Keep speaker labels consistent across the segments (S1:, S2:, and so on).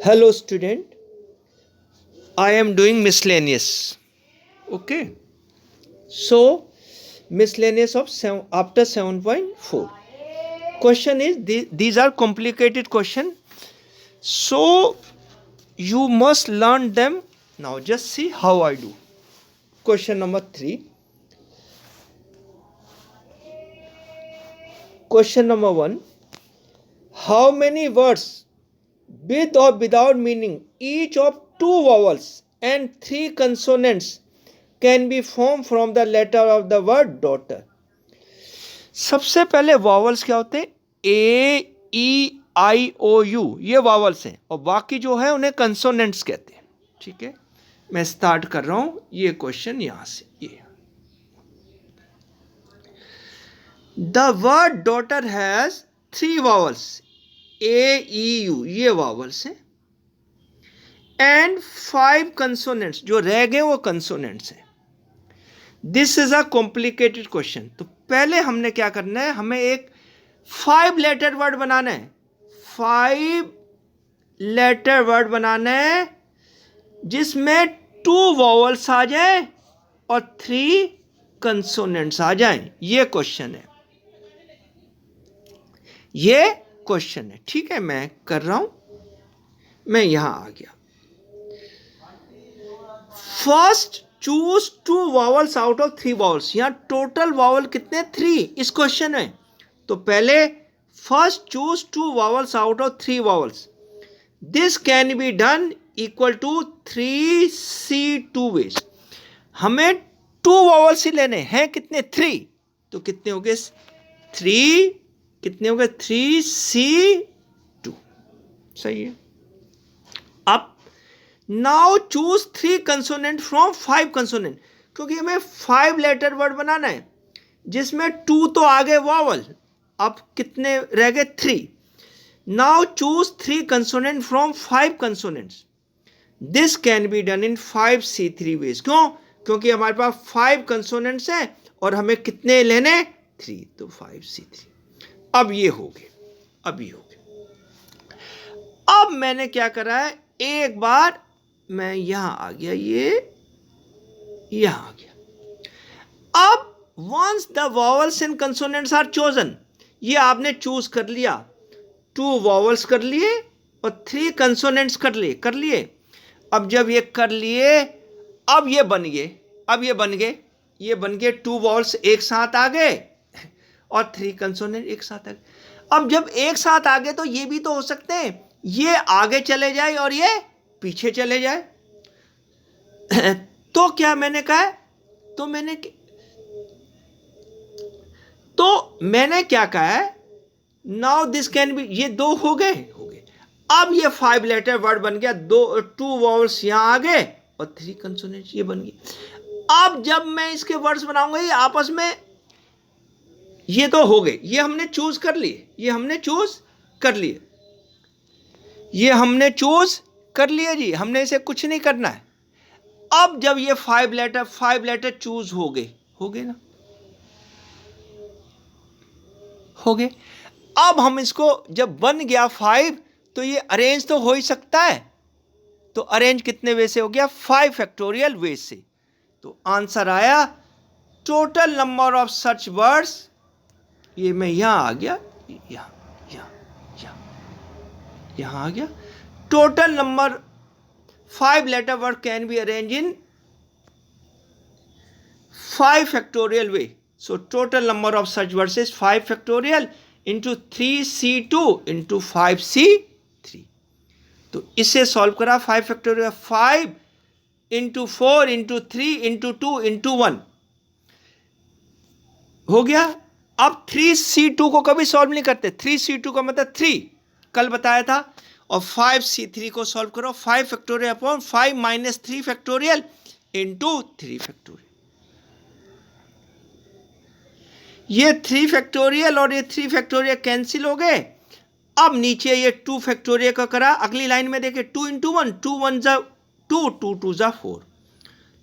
S1: Hello student, I am doing miscellaneous. Okay, so miscellaneous of after 7.4. Question is these are complicated question, so you must learn them. Now just see how I do. Question number 3. Question number 1. How many words with or without meaning, each of 2 vowels and 3 consonants can be formed from the letter of the word daughter? सबसे पहले vowels क्या होते हैं? ए, E, I, O, you, ये vowels हैं और बाकी जो है उन्हें कंसोनेंट्स कहते हैं. ठीक है, मैं स्टार्ट कर रहा हूं ये क्वेश्चन यहां से. ये the word daughter has 3 vowels, A, E, you, ये वॉवल्स हैं, एंड 5 कंसोनेंट्स, जो रह गए वो कंसोनेंट्स हैं. This is a complicated question. तो पहले हमने क्या करना है, हमें एक 5 लेटर वर्ड बनाना है. 5 लेटर वर्ड बनाना है जिसमें 2 वॉवल्स आ जाए और 3 कंसोनेंट्स आ जाएं. ये क्वेश्चन है, ये क्वेश्चन है. ठीक है, मैं कर रहा हूं, मैं यहां आ गया. First choose 2 vowels out of 3 vowels. यहां टोटल वॉवल कितने? 3 इस क्वेश्चन में. तो पहले first choose 2 vowels out of 3 vowels. This can be done equal to 3C2 ways. हमें 2 वॉवल्स ही लेने हैं. कितने? 3. तो कितने हो गए? 3. कितने हो गए? 3C2. सही है. अब now choose 3 consonant from 5 consonant. क्योंकि हमें 5 लेटर वर्ड बनाना है जिसमें 2 तो आ गए वॉवल. अब कितने रह गए? 3. Now choose 3 consonant from 5 consonants. This can be done in 5C3 ways. क्यों? क्योंकि हमारे पास 5 कंसोनेंट्स हैं और हमें कितने लेने? 3. तो 5C3. अब ये हो गए, अब ये हो गए. अब मैंने क्या करा है, एक बार मैं यहां आ गया, ये यहां आ गया. अब once the vowels and consonants are chosen, ये आपने चूज कर लिया. 2 वॉवल्स कर लिए और 3 कंसोनेंट्स कर लिए. अब जब ये कर लिए, अब ये बन गए, अब ये बन गए, ये बन गए 2 वॉवल्स एक साथ आ गए और 3 कंसोनेंट एक साथ आ गए. अब जब एक साथ आ गए तो ये भी तो हो सकते हैं, ये आगे चले जाए और ये पीछे चले जाए. तो क्या मैंने कहा है, तो मैंने क्या कहा है, नाउ दिस कैन बी, ये 2 हो गए. अब ये 5 लेटर वर्ड बन गया. 2 वॉवल्स यहां आ गए और 3 कंसोनेंट्स ये बन गए. अब जब मैं इसके वर्ड्स बनाऊंगा, ये आपस में, ये तो हो गए, ये हमने चूज कर लिए, ये हमने चूज कर लिए, ये हमने चूज कर लिए जी. हमने इसे कुछ नहीं करना है. अब जब ये 5 लेटर चूज हो गए ना, हो गए. अब हम इसको, जब बन गया 5, तो ये अरेंज तो हो ही सकता है. तो अरेंज कितने वे से हो गया? 5 फैक्टोरियल वे से. तो आंसर आया total number of such words. ये मैं यहां आ गया, यहां आ गया. Total number 5 letter word can be arrange in 5 factorial way. So total number of such words is 5 factorial into 3C2 into 5C3. तो इसे सॉल्व करा. 5 factorial 5 into 4 into 3 into 2 into 1 हो गया. अब 3C2 को कभी सॉल्व नहीं करते. 3C2 का मतलब 3 कल बताया था. और 5C3 को सॉल्व करो. 5 factorial upon 5 minus 3 factorial into 3 factorial. ये 3 फैक्टोरियल और ये 3 फैक्टोरियल कैंसिल हो गए. अब नीचे ये 2 फैक्टोरियल का करा. अगली लाइन में देखे 2 इंटू 1, 2 1 जा 2, 2 2 जा 4.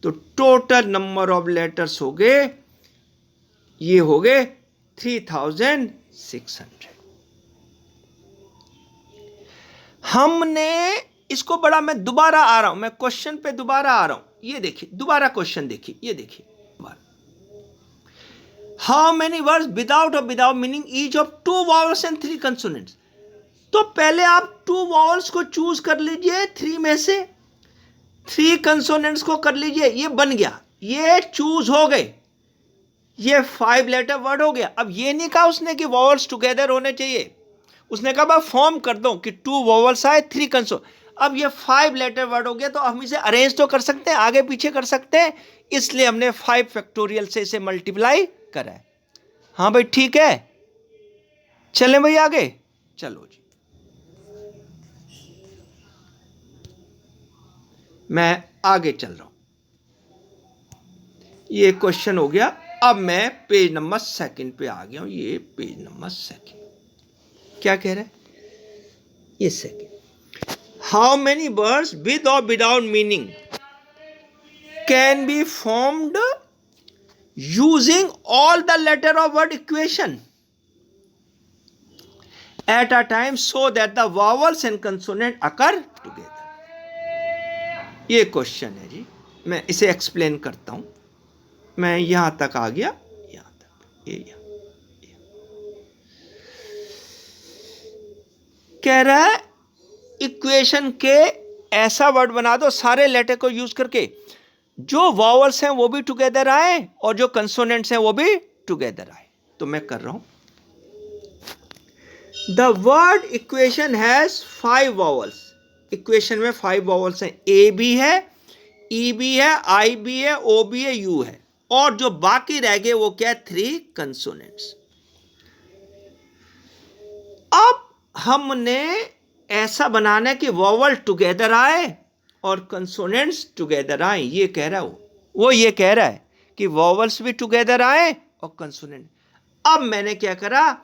S1: तो टोटल नंबर ऑफ लेटर्स हो गए, ये हो गए 3600. हमने इसको बड़ा मैं दोबारा आ रहा हूं, मैं क्वेश्चन पे दोबारा आ रहा हूं। ये देखिए दोबारा क्वेश्चन देखिए, ये देखिए हाउ मेनी वर्ड्स विदाउट और without meaning each of 2 vowels and 3 consonants. तो पहले आप 2 वॉवल्स को चूज कर लीजिए 3 में से, 3 कंसोनेंट्स को कर लीजिए, ये बन गया, ये चूज हो गए, ये 5 लेटर वर्ड हो गया। अब ये नहीं कहा उसने कि वॉवल्स टुगेदर होने चाहिए, उसने कहा फॉर्म कर दो कि 2 वॉवल्स आए 3 कंसो। अब ये 5 लेटर वर्ड हो गया, तो हम इसे अरेंज तो कर सकते हैं, आगे पीछे कर सकते हैं, इसलिए हमने 5 फैक्टोरियल से इसे मल्टीप्लाई करा है। हाँ भाई ठीक है, चलें भाई आगे, चलो जी मैं आगे चल रहा हूं। ये क्वेश्चन हो गया। अब मैं पेज नंबर 2 पे आ गया हूं। ये पेज नंबर 2 क्या कह रहा है, ये 2 हाउ मेनी वर्ड्स विद और without meaning can be formed using all the letter of word equation at a time so that the vowels and consonant occur together। ये क्वेश्चन है जी, मैं इसे एक्सप्लेन करता हूं। मैं यहां तक आ गया, यहां तक, ये कह रहा है इक्वेशन के ऐसा वर्ड बना दो सारे लेटर को यूज करके जो वॉवल्स हैं वो भी टुगेदर आए और जो कंसोनेंट्स हैं वो भी टुगेदर आए। तो मैं कर रहा हूं। The word equation has 5 vowels. Equation में 5 वॉवल्स हैं, ए भी है, ई भी है, आई भी है, ओ भी है, यू है, और जो बाकी रह गए वो क्या है, 3 कंसोनेंट्स। अब हमने ऐसा बनाना है कि वॉवल टुगेदर आए और कंसोनेंट्स टुगेदर आए। ये कह रहा है वो ये कह रहा है कि वॉवल्स भी टुगेदर आए और कंसोनेंट। अब मैंने क्या करा,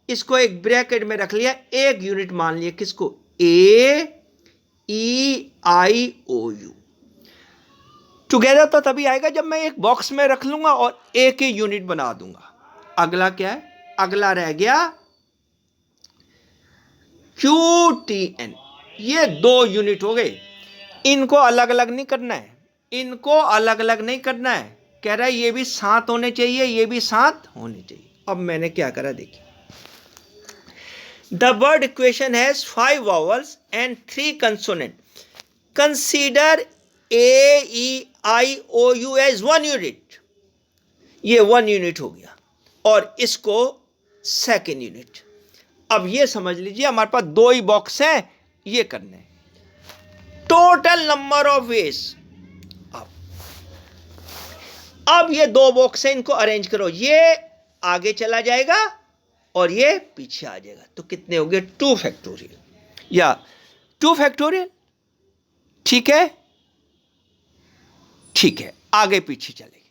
S1: इसको एक ब्रैकेट में रख लिया, एक यूनिट मान लिया, किसको, ए E I O you. Together तो तभी आएगा जब मैं एक बॉक्स में रख लूंगा और एक ही यूनिट बना दूंगा। अगला क्या है, अगला रह गया क्यू टी एन। ये 2 यूनिट हो गए, इनको अलग अलग नहीं करना है, इनको अलग अलग नहीं करना है। कह रहा है ये भी साथ होने चाहिए, ये भी साथ होने चाहिए। अब मैंने क्या करा देखिए, the word equation has 5 vowels and 3 consonant. Consider A E I O U as 1 unit. ये 1 यूनिट हो गया और इसको 2nd यूनिट। अब ये समझ लीजिए हमारे पास 2 ही बॉक्स हैं, ये करने हैं। Total number of veg. अब ये 2 बॉक्स हैं, इनको अरेंज करो, ये आगे चला जाएगा और ये पीछे आ जाएगा। तो कितने हो गए, 2 फैक्टोरियल या 2 फैक्टोरियल। ठीक है, ठीक है, आगे पीछे चलेंगे।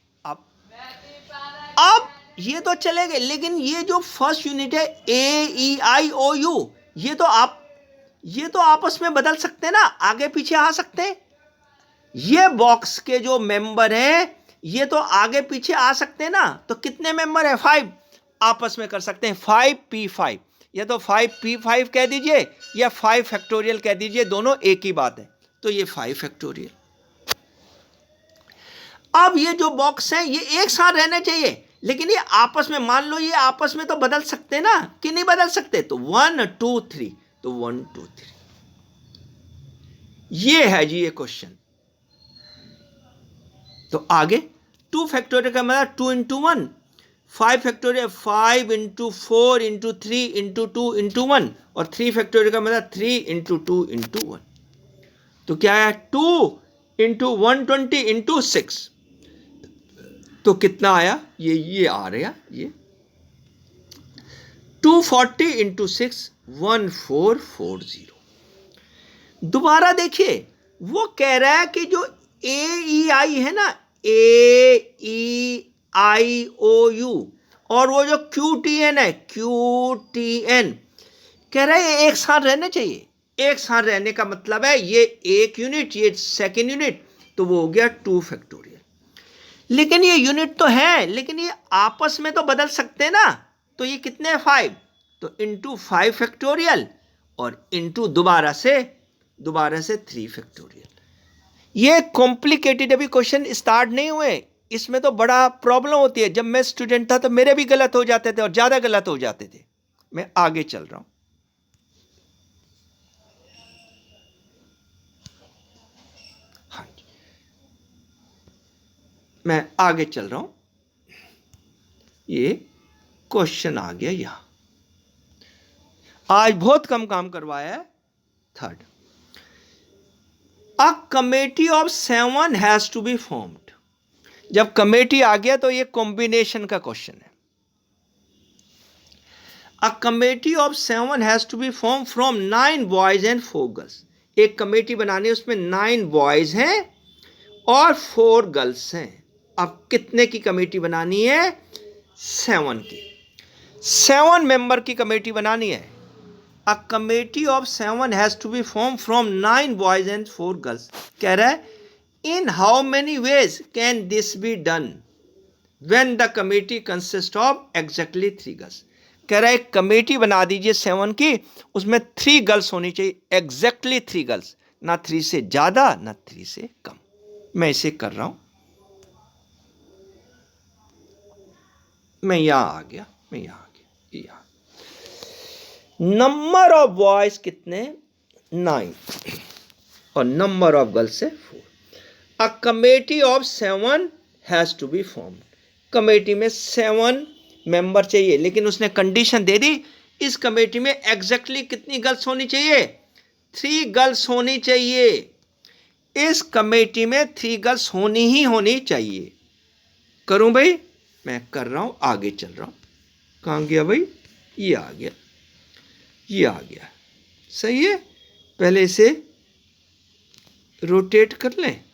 S1: अब ये तो चलेंगे, लेकिन ये जो फर्स्ट यूनिट है ए ई आई ओ यू, ये तो आपस में बदल सकते हैं ना, आगे पीछे आ सकते हैं। ये बॉक्स के जो मेंबर हैं ये तो आगे पीछे आ सकते हैं ना। तो कितने मेंबर है, 5, आपस में कर सकते हैं 5p5, या तो 5p5 कह दीजिए या 5 फैक्टोरियल कह दीजिए, दोनों एक ही बात है। तो ये 5 फैक्टोरियल। अब ये जो बॉक्स हैं ये एक साथ रहने चाहिए, लेकिन ये आपस में, मान लो ये आपस में तो बदल सकते हैं ना, कि नहीं बदल सकते। तो 1 2 3, तो 1 2 3। ये है जी ये क्वेश्चन। तो आगे 2 फैक्टोरियल का मतलब 2 into 1, 5 factorial 5 into 4 into 3 into 2 into 1, और 3 फैक्टोरियल का मतलब 3 into 2 into 1। तो क्या है, 2 into 120 into 6। तो कितना आया, ये आ रहा, ये 240 into 6 1440। दोबारा देखिए, वो कह रहा है कि जो ए ई आई है ना, ए ई आई ओ यू, और वो जो क्यू टी एन है, क्यू टी एन, कह रहा है एक साथ रहने चाहिए। एक साथ रहने का मतलब है ये 1 यूनिट, ये 2nd यूनिट, तो वो हो गया 2 फैक्टोरियल। लेकिन ये यूनिट तो है, लेकिन ये आपस में तो बदल सकते हैं ना। तो ये कितने, 5, तो इंटू 5 फैक्टोरियल और इंटू दोबारा से दोबारा से 3 फैक्टोरियल। ये कॉम्प्लिकेटेड अभी क्वेश्चन स्टार्ट नहीं हुए, इसमें तो बड़ा प्रॉब्लम होती है। जब मैं स्टूडेंट था तो मेरे भी गलत हो जाते थे और ज़्यादा गलत हो जाते थे। मैं आगे चल रहा हूं। हाँ जी, मैं आगे चल रहा हूं। ये क्वेश्चन आ गया यहां। आज बहुत कम काम करवाया है। Third, a committee of 7 has to be formed. जब कमेटी आ गया तो ये कॉम्बिनेशन का क्वेश्चन है। A committee of 7 has to be form from 9 boys and 4 girls. एक कमेटी बनानी है, उसमें 9 बॉयज हैं और 4 गर्ल्स हैं। अब कितने की कमेटी बनानी है? 7 की। 7 मेंबर की कमेटी बनानी है। A committee of 7 has to be form from 9 boys and 4 girls. कह रहा है in how many ways can this be done when the committee consist of exactly 3 girls. कह रहा है एक कमेटी बना दीजिए 7 की, उसमें 3 गर्ल्स होनी चाहिए, एग्जैक्टली 3 गर्ल्स, ना 3 से ज्यादा ना 3 से कम। मैं इसे कर रहा हूं। मैं यहां आ गया। नंबर ऑफ बॉयज कितने? 9 और नंबर ऑफ गर्ल्स है 4। A committee of 7 has to be formed. Committee में 7 मेंबर चाहिए, लेकिन उसने कंडीशन दे दी इस कमेटी में एग्जैक्टली कितनी गर्ल्स होनी चाहिए? 3 गर्ल्स होनी चाहिए। इस कमेटी में 3 गर्ल्स होनी चाहिए। करूं भाई? मैं कर रहा हूं, आगे चल रहा हूं। कहां गया भाई? ये आ गया, ये आ गया। सही है। पहले इसे रोटेट कर लें।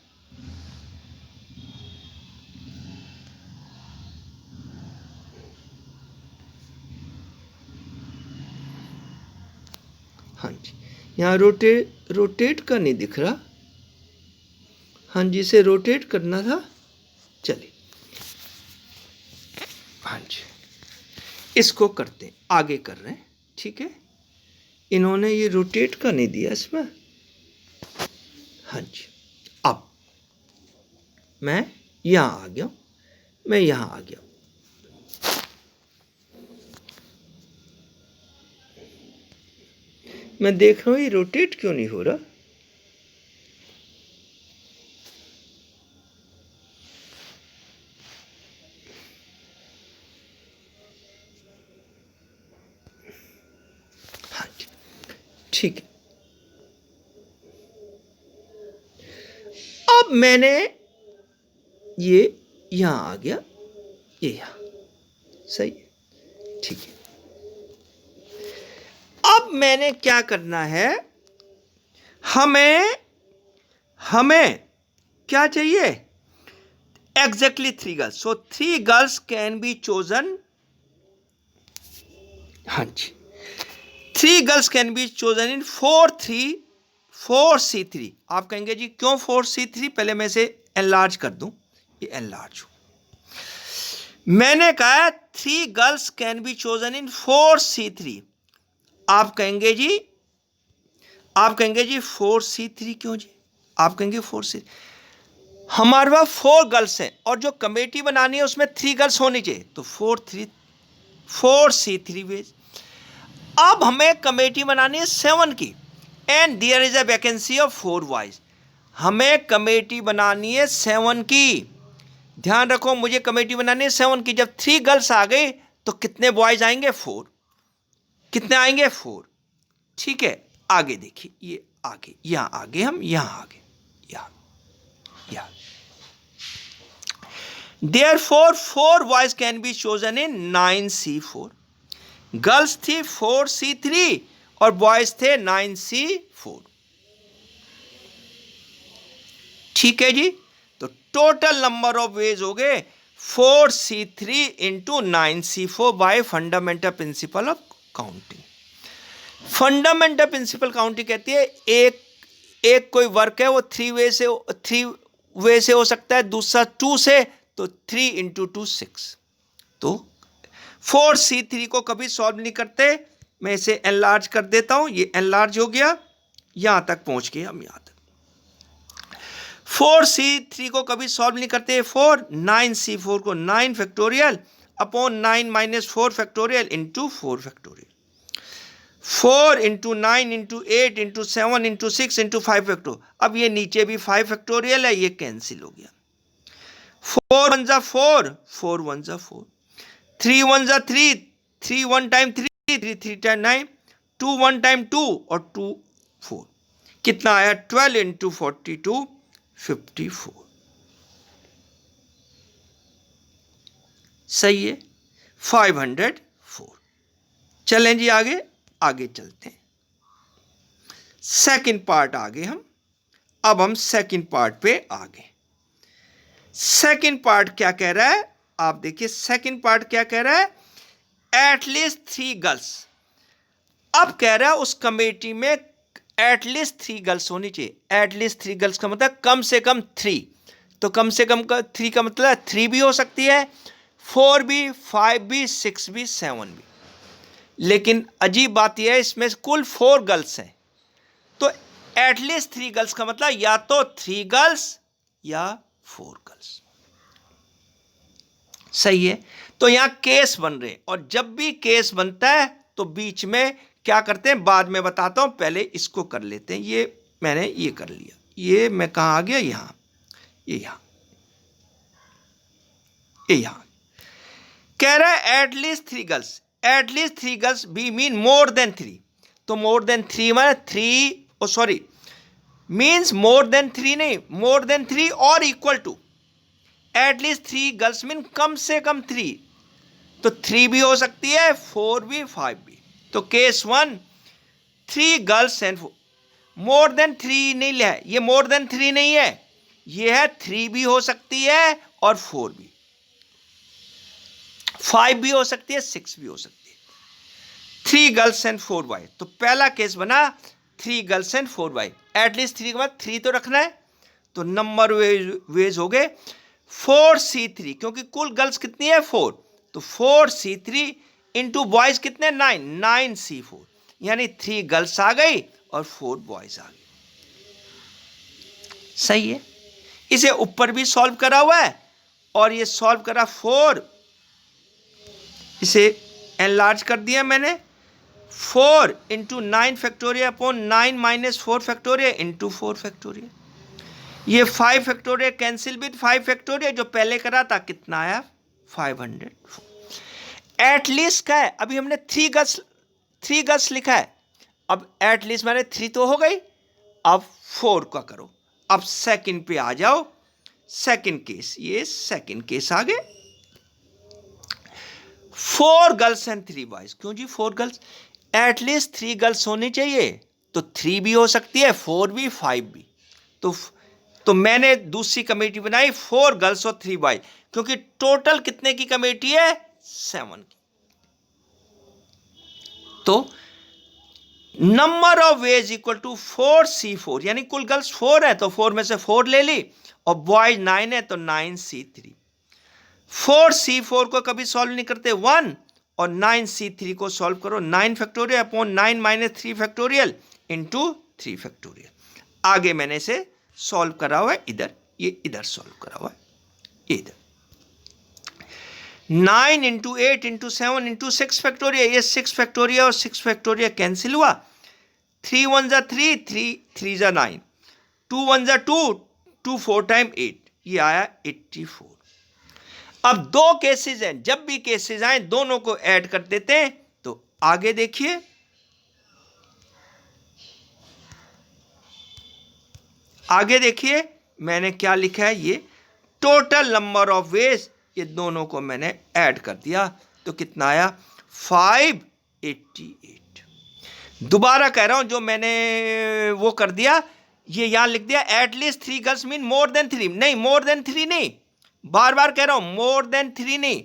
S1: हाँ जी, यहाँ रोटेट का नहीं दिख रहा। हाँ जी, इसे रोटेट करना था। चलिए, हाँ जी, इसको करते हैं, आगे कर रहे हैं। ठीक है, इन्होंने ये रोटेट का नहीं दिया इसमें। हाँ जी, अब मैं यहाँ आ गया, मैं यहाँ आ गया। मैं देख रहा हूँ ये रोटेट क्यों नहीं हो रहा। हाँ जी, ठीक है। अब मैंने ये यहां आ गया, ये यहां। सही है, ठीक है। अब मैंने क्या करना है? हमें क्या चाहिए? Exactly 3 girls. So 3 girls can be chosen. हाँ जी, 3 girls can be chosen in 4C3। आप कहेंगे जी क्यों 4C3? पहले मैं इसे एनलार्ज कर दूं, ये एनलार्ज हो। मैंने कहा 3 girls can be chosen in 4C3। आप कहेंगे जी 4C3 क्यों जी? आप कहेंगे 4C3, हमारे पास 4 गर्ल्स हैं और जो कमेटी बनानी है उसमें 3 गर्ल्स होनी चाहिए, तो 4C3 वेज। अब हमें कमेटी बनानी है 7 की and there is a vacancy of 4 boys. हमें कमेटी बनानी है 7 की। ध्यान रखो, मुझे कमेटी बनानी है 7 की। जब 3 गर्ल्स आ गई तो कितने बॉयज आएंगे? 4। कितने आएंगे? 4। ठीक है, आगे देखिए, ये आगे, यहां आगे, हम यहां आगे, यहां। Therefore 4 boys can be chosen in 9C4। Girls थी 4C3 और बॉयज थे 9C4। ठीक है जी, तो टोटल नंबर ऑफ वेज हो गए 4C3 into 9C4 bye fundamental principle of counting. Fundamental principle counting कहती है एक कोई वर्क है वो 3 वे से हो सकता है, दूसरा 2 से, तो 3 इंटू 2 6। तो 4C3 को कभी सॉल्व नहीं करते। मैं इसे एनलार्ज कर देता हूं, ये एनलार्ज हो गया, यहां तक पहुंच गए हम, यहां तक। 4C3 को कभी सॉल्व नहीं करते, 4, 9C4 को 9 factorial upon 9 minus 4 factorial into 4 factorial, 4 into 9 into 8 into 7 into 6 into 5 factorial. अब ये नीचे भी 5 फैक्टोरियल है, ये कैंसिल हो गया। 4 1 जा 4, 4 1 जा 4, 3 1 जा 3, 3 1 टाइम 3, 3 3 टाइम 9, 2 1 टाइम 2 और 2 4, कितना आया 12 इंटू 42, 54। सही है, 504। चलें जी आगे, आगे चलते हैं। सेकंड पार्ट आगे हम, अब हम सेकंड पार्ट पे आगे। सेकंड पार्ट क्या कह रहा है, आप देखिए सेकंड पार्ट क्या कह रहा है, एटलीस्ट 3 गर्ल्स। अब कह रहा है उस कमेटी में एटलीस्ट 3 गर्ल्स होनी चाहिए। एटलीस्ट 3 गर्ल्स का मतलब कम से कम 3, तो कम से कम 3 का मतलब 3 भी हो सकती है, 4 भी, 5 भी, 6 भी, 7 भी। लेकिन अजीब बात यह है इसमें कुल 4 गर्ल्स हैं, तो एटलीस्ट 3 गर्ल्स का मतलब या तो 3 गर्ल्स या 4 गर्ल्स। सही है, तो यहां केस बन रहे, और जब भी केस बनता है तो बीच में क्या करते हैं बाद में बताता हूं, पहले इसको कर लेते हैं। ये मैंने ये कर लिया, ये मैं कहां आ गया, यहां, ये यहां, ये यहां कह रहा है at least 3 girls. At least 3 girls be mean more than 3, तो मोर देन 3 माने 3, सॉरी मीन्स मोर देन 3 नहीं, मोर देन 3 और equal to. At least 3 girls mean कम से कम 3, तो 3 भी हो सकती है, 4 भी, 5 भी। तो case 1 3 girls and 4, more than 3 नहीं लिया है, ये मोर देन 3 नहीं है, ये है 3 भी हो सकती है और 4 भी, 5 भी हो सकती है, 6 भी हो सकती है। 3 गर्ल्स एंड 4 बॉय, तो पहला केस बना 3 गर्ल्स एंड 4 बॉय। एटलीस्ट 3 के बाद 3 तो रखना है, तो नंबर वेज हो गए 4C3, क्योंकि कुल गर्ल्स कितनी है 4, तो 4C3 इंटू बॉयज कितने 9, 9C4, यानी 3 गर्ल्स आ गई और 4 बॉयज आ गए। सही है, इसे ऊपर भी सॉल्व करा हुआ है और ये सॉल्व करा 4, इसे एनलार्ज कर दिया मैंने, 4 into 9 factorial upon 9 minus 4 factorial into 4 factorial. ये 5 फैक्टोरियल कैंसिल विद 5 फैक्टोरियल, जो पहले करा था कितना आया 504। एटलीस्ट का है, अभी हमने 3 गर्ल्स लिखा है, अब एटलीस्ट मैंने 3 तो हो गई, अब 4 का करो। अब सेकंड पे आ जाओ, सेकंड केस, ये सेकंड केस आ गए 4 गर्ल्स एंड 3 बॉयज। क्यों जी 4 गर्ल्स, एटलीस्ट 3 गर्ल्स होनी चाहिए, तो 3 भी हो सकती है, 4 भी, 5 भी। तो मैंने दूसरी कमेटी बनाई 4 गर्ल्स और 3 बॉय, क्योंकि टोटल कितने की कमेटी है 7 की। तो number of ways equal to 4C4, यानी कुल गर्ल्स 4 है तो 4 में से 4 ले ली, और बॉयज 9 है तो 9C3। 4C4 को कभी सॉल्व नहीं करते 1, और 9C3 को सॉल्व करो 9 factorial upon 9 minus 3 factorial into 3 factorial. आगे मैंने इसे सॉल्व करा हुआ है, इधर, ये इधर सॉल्व करा हुआ है, ये इधर 9 इंटू 8 इंटू 7 इंटू 6 फैक्टोरियल, ये 6 फैक्टोरियल और 6 फैक्टोरियल कैंसिल हुआ, 3 1 जा 3, 3 3 जा 9, 2 1 जा 2, 2 4 टाइम 8, ये आया 84। अब 2 केसेस हैं, जब भी केसेस आए दोनों को ऐड कर देते हैं। तो आगे देखिए, आगे देखिए मैंने क्या लिखा है, ये टोटल नंबर ऑफ वेज, ये दोनों को मैंने ऐड कर दिया, तो कितना आया 588। दोबारा कह रहा हूं, जो मैंने वो कर दिया, ये यहां लिख दिया at least 3 girls mean more than 3, नहीं मोर देन 3 नहीं, बार बार कह रहा हूं मोर देन 3 नहीं,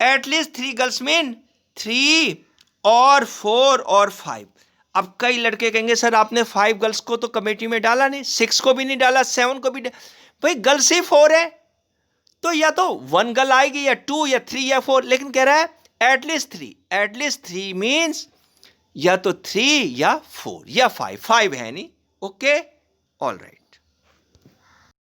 S1: एटलीस्ट 3 गर्ल्स मीन 3 और 4 और 5। अब कई लड़के कहेंगे सर आपने 5 गर्ल्स को तो कमेटी में डाला नहीं, 6 को भी नहीं डाला, 7 को भी भाई गर्ल्स ही 4 है, तो या तो 1 गर्ल आएगी या 2 या 3 या 4, लेकिन कह रहा है एटलीस्ट 3। एटलीस्ट 3 मीन्स या तो 3 या 4 या 5 है नहीं, ओके, ऑल राइट।